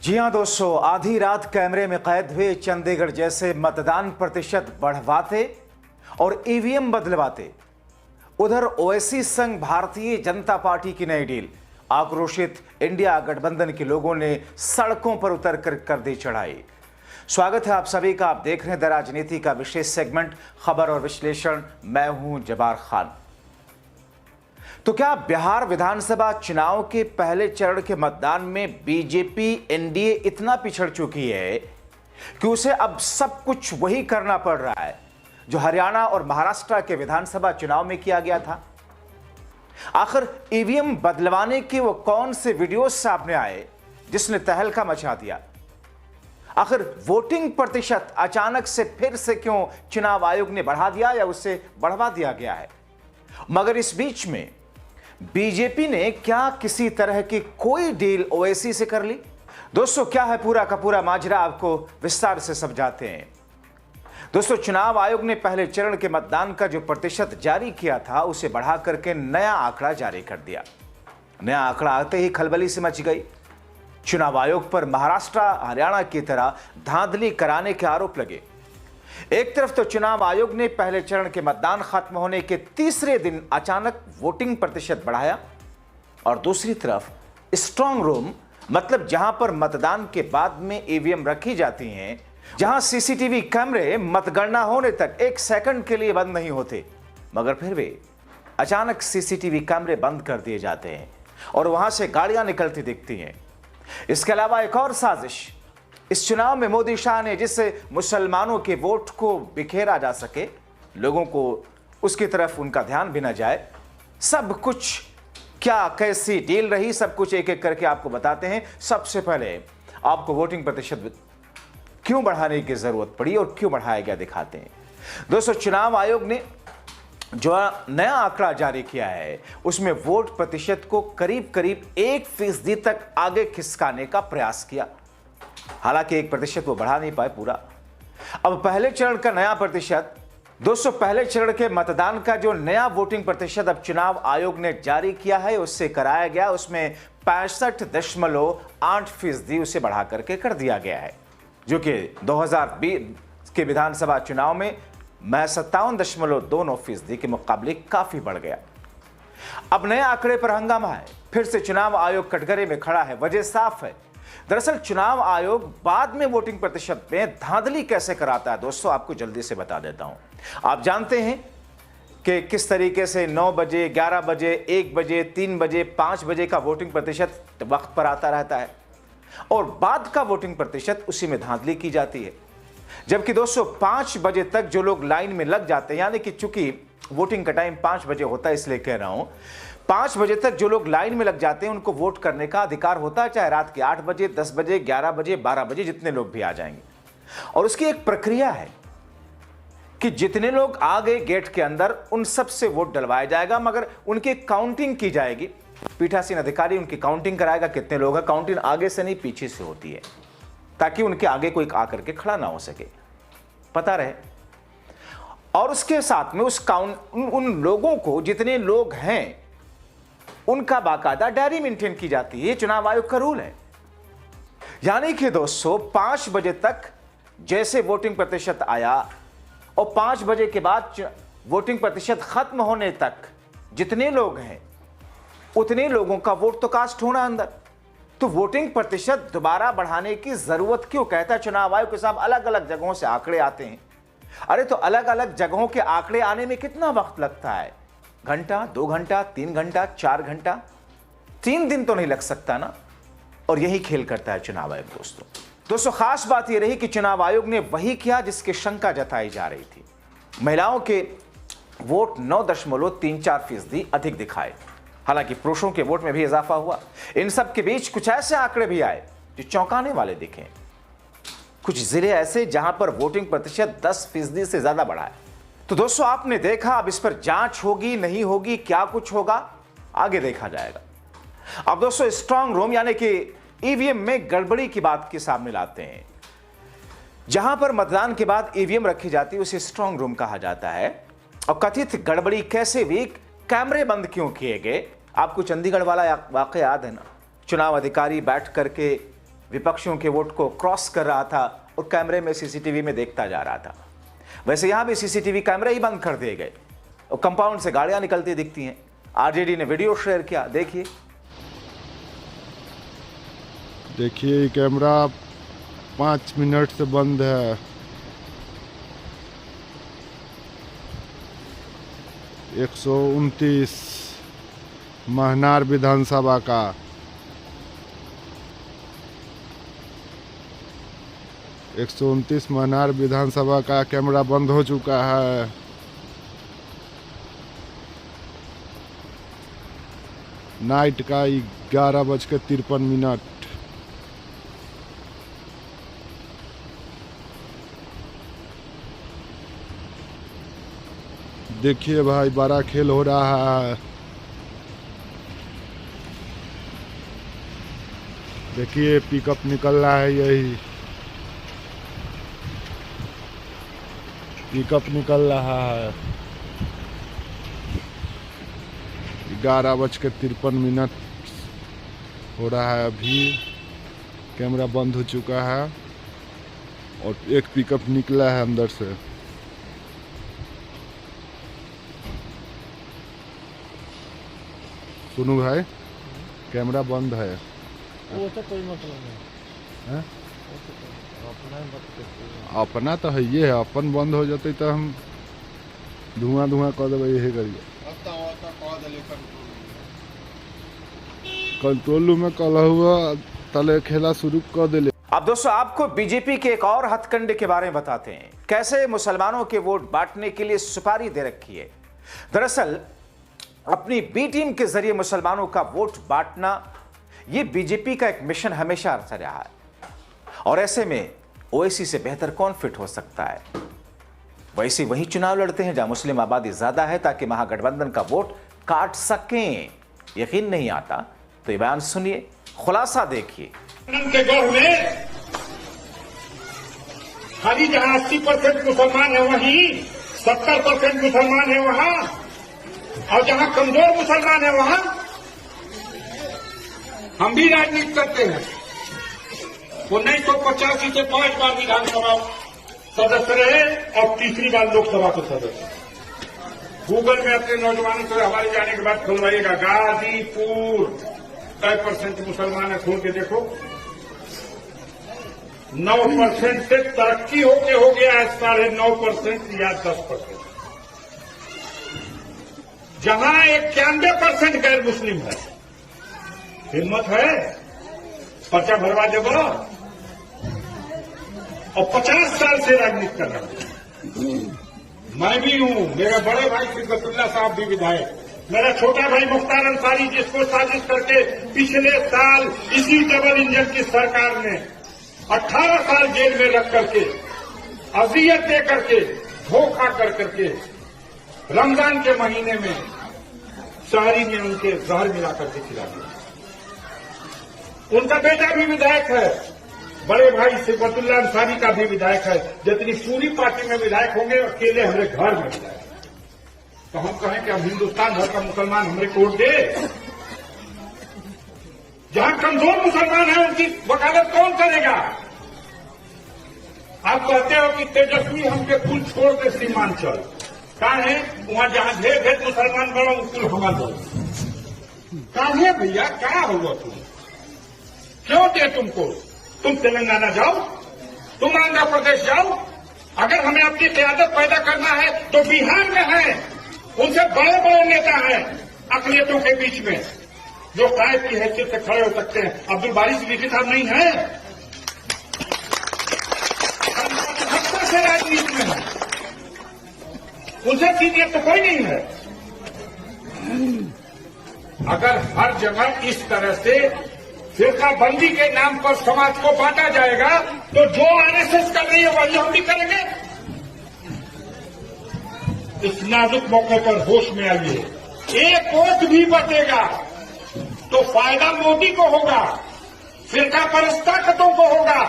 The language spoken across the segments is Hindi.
जी हां दोस्तों, आधी रात कैमरे में कैद हुए चंडीगढ़ जैसे मतदान प्रतिशत बढ़वाते और ईवीएम बदलवाते। उधर ओवैसी संघ भारतीय जनता पार्टी की नई डील। आक्रोशित इंडिया गठबंधन के लोगों ने सड़कों पर उतर कर दी चढ़ाई। स्वागत है आप सभी का। आप देख रहे हैं द राजनीति का विशेष सेगमेंट खबर और विश्लेषण। मैं हूं जबार खान। तो क्या बिहार विधानसभा चुनाव के पहले चरण के मतदान में बीजेपी एनडीए इतना पिछड़ चुकी है कि उसे अब सब कुछ वही करना पड़ रहा है जो हरियाणा और महाराष्ट्र के विधानसभा चुनाव में किया गया था? आखिर ईवीएम बदलवाने के वो कौन से वीडियोस सामने आए जिसने तहलका मचा दिया? आखिर वोटिंग प्रतिशत अचानक से फिर से क्यों चुनाव आयोग ने बढ़ा दिया या उसे बढ़वा दिया गया है? मगर इस बीच में बीजेपी ने क्या किसी तरह की कोई डील ओवैसी से कर ली? दोस्तों, क्या है पूरा का पूरा माजरा, आपको विस्तार से समझाते हैं। दोस्तों, चुनाव आयोग ने पहले चरण के मतदान का जो प्रतिशत जारी किया था उसे बढ़ा करके नया आंकड़ा जारी कर दिया। नया आंकड़ा आते ही खलबली से मच गई। चुनाव आयोग पर महाराष्ट्र हरियाणा की तरह धांधली कराने के आरोप लगे। एक तरफ तो चुनाव आयोग ने पहले चरण के मतदान खत्म होने के तीसरे दिन अचानक वोटिंग प्रतिशत बढ़ाया और दूसरी तरफ स्ट्रांग रूम, मतलब जहां पर मतदान के बाद में ईवीएम रखी जाती हैं, जहां सीसीटीवी कैमरे मतगणना होने तक एक सेकंड के लिए बंद नहीं होते, मगर फिर भी अचानक सीसीटीवी कैमरे बंद कर दिए जाते हैं और वहां से गाड़ियां निकलती दिखती हैं। इसके अलावा एक और साजिश इस चुनाव में मोदी शाह ने, जिससे मुसलमानों के वोट को बिखेरा जा सके, लोगों को उसकी तरफ उनका ध्यान भी न जाए। सब कुछ क्या कैसी डील रही, सब कुछ एक एक करके आपको बताते हैं। सबसे पहले आपको वोटिंग प्रतिशत क्यों बढ़ाने की जरूरत पड़ी और क्यों बढ़ाया गया दिखाते हैं। दोस्तों, चुनाव आयोग ने जो नया आंकड़ा जारी किया है उसमें वोट प्रतिशत को करीब करीब 1% तक आगे खिसकाने का प्रयास किया। हालांकि 1% वो बढ़ा नहीं पाए पूरा। अब पहले चरण का नया प्रतिशत, दोस्तों पहले चरण के मतदान का जो नया वोटिंग प्रतिशत अब चुनाव आयोग ने जारी किया है उससे कराया गया, उसमें 65.8% उसे बढ़ा करके कर दिया गया है, जो कि 2020 के विधानसभा चुनाव में 57.29% के मुकाबले काफी बढ़ गया। अब नए आंकड़े पर हंगामा है। फिर से चुनाव आयोग कटघरे में खड़ा है। वजह साफ है। दरअसल चुनाव आयोग बाद में वोटिंग प्रतिशत में धांधली कैसे कराता है, दोस्तों आपको जल्दी से बता देता हूं। आप जानते हैं कि किस तरीके से 9 बजे, 11 बजे, 1 बजे, 3 बजे, 5 बजे का वोटिंग प्रतिशत वक्त पर आता रहता है और बाद का वोटिंग प्रतिशत उसी में धांधली की जाती है। जबकि दोस्तों 5 बजे तक जो लोग लाइन में लग जाते हैं, यानी कि चूंकि वोटिंग का टाइम 5 बजे होता है इसलिए कह रहा हूं, 5 बजे तक जो लोग लाइन में लग जाते हैं उनको वोट करने का अधिकार होता है, चाहे रात के 8 बजे, 10 बजे, 11 बजे, 12 बजे, जितने लोग भी आ जाएंगे। और उसकी एक प्रक्रिया है कि जितने लोग आ गए गेट के अंदर उन सब से वोट डलवाया जाएगा, मगर उनकी काउंटिंग की जाएगी। पीठासीन अधिकारी उनकी काउंटिंग कराएगा कितने लोग हैं। काउंटिंग आगे से नहीं पीछे से होती है ताकि उनके आगे कोई आकर के खड़ा ना हो सके, पता रहे। और उसके साथ में उन लोगों को, जितने लोग हैं, उनका बाकायदा डायरी मेंटेन की जाती है। ये चुनाव आयोग का रूल है। यानी कि दोस्तों 5 बजे तक जैसे वोटिंग प्रतिशत आया और 5 बजे के बाद वोटिंग प्रतिशत खत्म होने तक जितने लोग हैं उतने लोगों का वोट तो कास्ट होना अंदर। तो वोटिंग प्रतिशत दोबारा बढ़ाने की जरूरत क्यों? कहता है चुनाव आयोग के साहब अलग अलग जगहों से आंकड़े आते हैं। अरे तो अलग अलग जगहों के आंकड़े आने में कितना वक्त लगता है? घंटा, 2 घंटा, 3 घंटा, 4 घंटा, 3 दिन तो नहीं लग सकता ना। और यही खेल करता है चुनाव आयोग। दोस्तों खास बात यह रही कि चुनाव आयोग ने वही किया जिसकी शंका जताई जा रही थी। महिलाओं के वोट 9.34% अधिक दिखाए। हालांकि पुरुषों के वोट में भी इजाफा हुआ। इन सब के बीच कुछ ऐसे आंकड़े भी आए जो चौंकाने वाले दिखे। कुछ जिले ऐसे जहां पर वोटिंग प्रतिशत 10% से ज्यादा बढ़ा है। तो दोस्तों आपने देखा, अब इस पर जांच होगी नहीं होगी, क्या कुछ होगा आगे देखा जाएगा। अब दोस्तों स्ट्रांग रूम यानी कि ईवीएम में गड़बड़ी की बात के सामने लाते हैं। जहां पर मतदान के बाद ईवीएम रखी जाती है उसे स्ट्रांग रूम कहा जाता है। और कथित गड़बड़ी कैसे हुई, कैमरे बंद क्यों किए गए? आपको चंडीगढ़ वाला वाकया याद है ना? चुनाव अधिकारी बैठ करके विपक्षियों के वोट को क्रॉस कर रहा था और कैमरे में सीसीटीवी में देखता जा रहा था। वैसे यहां भी सीसीटीवी कैमरे ही बंद कर दिए गए और कंपाउंड से गाड़ियां निकलती दिखती हैं। आरजेडी ने वीडियो शेयर किया, देखिए। देखिए ये कैमरा 5 मिनट से बंद है। 129 महनार विधानसभा का 129 महनार विधानसभा का कैमरा बंद हो चुका है। नाइट का 11:53। देखिए भाई, बड़ा खेल हो रहा है। देखिए पिकअप निकल रहा है, यही पिकअप निकल रहा है। 11:53 हो रहा है। अभी कैमरा बंद हो चुका है और एक पिकअप निकला है अंदर से। सुनो भाई, कैमरा बंद है। वो तो कोई मतलब नहीं है? अपना अपना तो है, ये है। अपन बंद हो जाते तो हम धुआं कर देवे। यही करिए कंट्रोल रूम में कल हुआ तले खेला शुरू कर दे। अब दोस्तों, आपको बीजेपी के एक और हथकंडे के बारे में बताते हैं, कैसे मुसलमानों के वोट बांटने के लिए सुपारी दे रखी है। दरअसल अपनी बी टीम के जरिए मुसलमानों का वोट बांटना, यह बीजेपी का एक मिशन हमेशा रहा है। और ऐसे में ओवैसी से बेहतर कौन फिट हो सकता है। वैसे वही चुनाव लड़ते हैं जहां मुस्लिम आबादी ज्यादा है, ताकि महागठबंधन का वोट काट सकें। यकीन नहीं आता तो ये बयान सुनिए, खुलासा देखिए। के गढ़ में खाली जहां 80% मुसलमान है वहीं 70% मुसलमान है वहां, और जहां कमजोर मुसलमान है वहां हम भी राजनीति करते हैं। वो 1985 से 5 बार विधानसभा सदस्य रहे और तीसरी बार लोकसभा के सदस्य। गूगल में अपने नौजवानों को हमारे जाने के बाद खुलवाइएगा, गाजीपुर 10% मुसलमान है, खोल के देखो। 9% से तरक्की होके हो गया है 9.5% या 10%। जहां 91% गैर मुस्लिम है। हिम्मत है, पर्चा भरवा देगा। और 50 साल से राजनीति कर रहा हूं। मैं भी हूं, मेरे बड़े भाई सिद्दतुल्लाह साहब भी विधायक, मेरा छोटा भाई मुख्तार अंसारी, जिसको साजिश करके पिछले साल इसी डबल इंजन की सरकार ने 18 साल जेल में रख करके, अजियत दे करके, धोखा कर करके, रमजान के महीने में शहरी में उनके जहर मिला करके खिला दिया। उनका बेटा भी विधायक है, बड़े भाई सिद्दतुल्लाह अंसारी का भी विधायक है। जितनी पूरी पार्टी में विधायक होंगे, अकेले हमारे घर में विधायक। तो हम कहें कि अब हिंदुस्तान भर का मुसलमान हमें वोट दे। जहां कमजोर मुसलमान है उनकी वकालत कौन करेगा। आप कहते हो कि तेजस्वी हमके कुल छोड़ के सीमांचल कहां है, वहां जहां ढेर मुसलमान बड़ा कुल हमारा कहां है। भैया क्या होगा, तुम क्यों दे तुमको। तुम तेलंगाना जाओ, तुम आंध्र प्रदेश जाओ। अगर हमें अपनी क़यादत पैदा करना है तो बिहार में है, उनसे बड़े बड़े नेता हैं अक़लियतों के बीच में, जो कायद की हैसियत से खड़े हो सकते हैं। अब्दुल बारी सिद्दीकी साहब नहीं है, 75 से राजनीति में है, उनसे सीनियर तो कोई नहीं है। अगर हर जगह इस तरह से फिरकाबंदी के नाम पर समाज को बांटा जाएगा तो जो आरएसएस कर रही है वही हम भी करेंगे। इस नाजुक मौके पर होश में आइए। एक वोट भी बचेगा तो फायदा मोदी को होगा, फिरका परस्त ताकतों को होगा,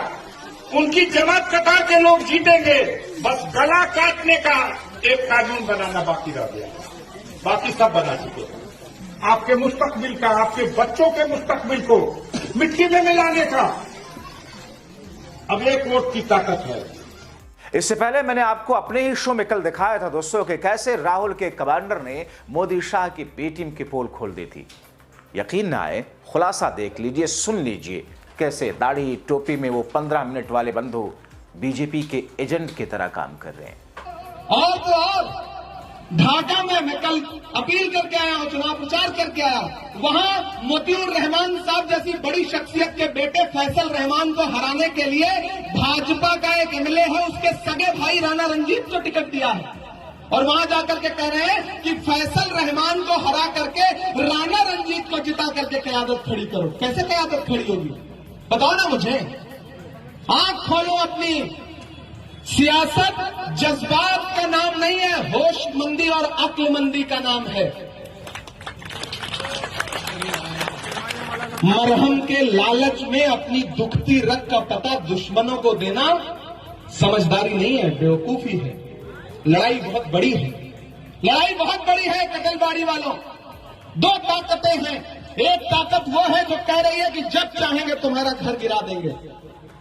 उनकी जमात कतार के लोग जीतेंगे। बस गला काटने का एक कानून बनाना बाकी रह गया, बाकी सब बना चुके। आपके मुस्तकबिल का, आपके बच्चों के मुस्तकबिल को मिट्टी में मिलाने का अब एक वोट की ताकत है। इससे पहले मैंने आपको अपने ही शो में कल दिखाया था दोस्तों कि कैसे राहुल के कमांडर ने मोदी शाह की बी टीम की पोल खोल दी थी। यकीन ना आए, खुलासा देख लीजिए, सुन लीजिए कैसे दाढ़ी टोपी में वो 15 मिनट वाले बंधु बीजेपी के एजेंट की तरह काम कर रहे हैं। और तो और ढाका में मैं कल अपील करके आया हूं, चुनाव प्रचार करके आया, वहां मोतियूर रहमान साहब जैसी बड़ी शख्सियत के बेटे फैसल रहमान को हराने के लिए भाजपा का एक एमएलए है, उसके सगे भाई राणा रंजीत को टिकट दिया है और वहां जाकर के कह रहे हैं कि फैसल रहमान को हरा करके राणा रंजीत को जिता करके क़यादत खड़ी करो। कैसे क़यादत खड़ी होगी बताओ ना मुझे। आंख खोलो अपनी। सियासत जज्बात का नाम नहीं है, होशमंदी और अक्लमंदी का नाम है। मरहम के लालच में अपनी दुखती रग का पता दुश्मनों को देना समझदारी नहीं है, बेवकूफी है। लड़ाई बहुत बड़ी है, लड़ाई बहुत बड़ी है कटलबाड़ी वालों। दो ताकतें हैं। एक ताकत वो है जो कह रही है कि जब चाहेंगे तुम्हारा घर गिरा देंगे,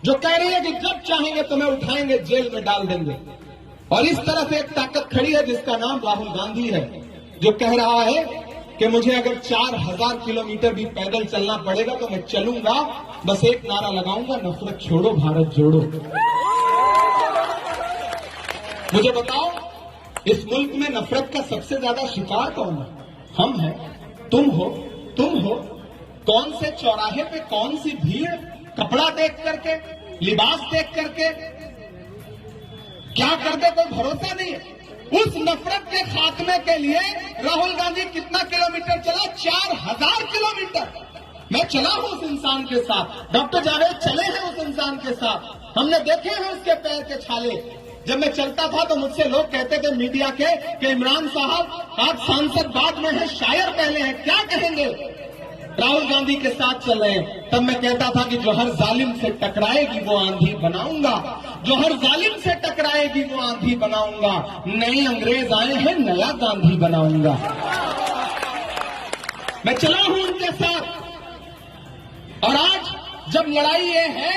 जो कह रही है कि जब चाहेंगे तुम्हें उठाएंगे जेल में डाल देंगे। और इस तरफ एक ताकत खड़ी है जिसका नाम राहुल गांधी है, जो कह रहा है कि मुझे अगर 4000 किलोमीटर भी पैदल चलना पड़ेगा तो मैं चलूंगा, बस एक नारा लगाऊंगा, नफरत छोड़ो भारत जोड़ो। मुझे बताओ इस मुल्क में नफरत का सबसे ज्यादा शिकार कौन है? हम हैं, तुम हो, तुम हो। कौन से चौराहे पे कौन सी भीड़, कपड़ा देख करके, लिबास देख करके क्या कर दे कोई भरोसा नहीं है। उस नफरत के खात्मे के लिए राहुल गांधी कितना किलोमीटर चला? 4000 किलोमीटर। मैं चला हूं उस इंसान के साथ, डॉक्टर जावेद चले हैं उस इंसान के साथ, हमने देखे हैं उसके पैर के छाले। जब मैं चलता था तो मुझसे लोग कहते थे मीडिया के कि इमरान साहब आप सांसद बाद में हैं, शायर पहले हैं, क्या कहेंगे? राहुल गांधी के साथ चल रहे हैं। तब मैं कहता था कि जो हर जालिम से टकराएगी वो आंधी बनाऊंगा, जो हर जालिम से टकराएगी वो आंधी बनाऊंगा। नए अंग्रेज आए हैं, नया गांधी बनाऊंगा। मैं चला हूं उनके साथ। और आज जब लड़ाई ये है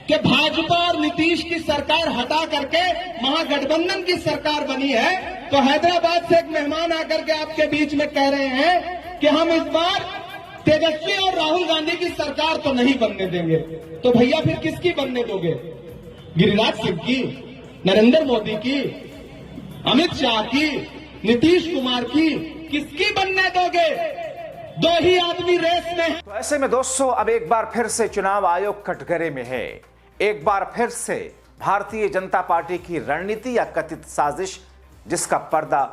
कि भाजपा और नीतीश की सरकार हटा करके महागठबंधन की सरकार बनी है, तो हैदराबाद से एक मेहमान आकर के आपके बीच में कह रहे हैं कि हम इस बार तेजस्वी और राहुल गांधी की सरकार तो नहीं बनने देंगे। तो भैया फिर किसकी बनने दोगे? गिरिराज सिंह की, नरेंद्र मोदी की, अमित शाह की, नीतीश कुमार की, किसकी बनने दोगे? दो ही आदमी रेस में है। तो ऐसे में दोस्तों अब एक बार फिर से चुनाव आयोग कटघरे में है। एक बार फिर से भारतीय जनता पार्टी की रणनीति या कथित साजिश जिसका पर्दा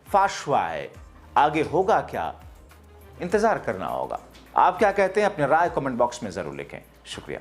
फाश हुआ है। आगे होगा क्या, इंतजार करना होगा। आप क्या कहते हैं? अपनी राय कमेंट बॉक्स में जरूर लिखें। शुक्रिया।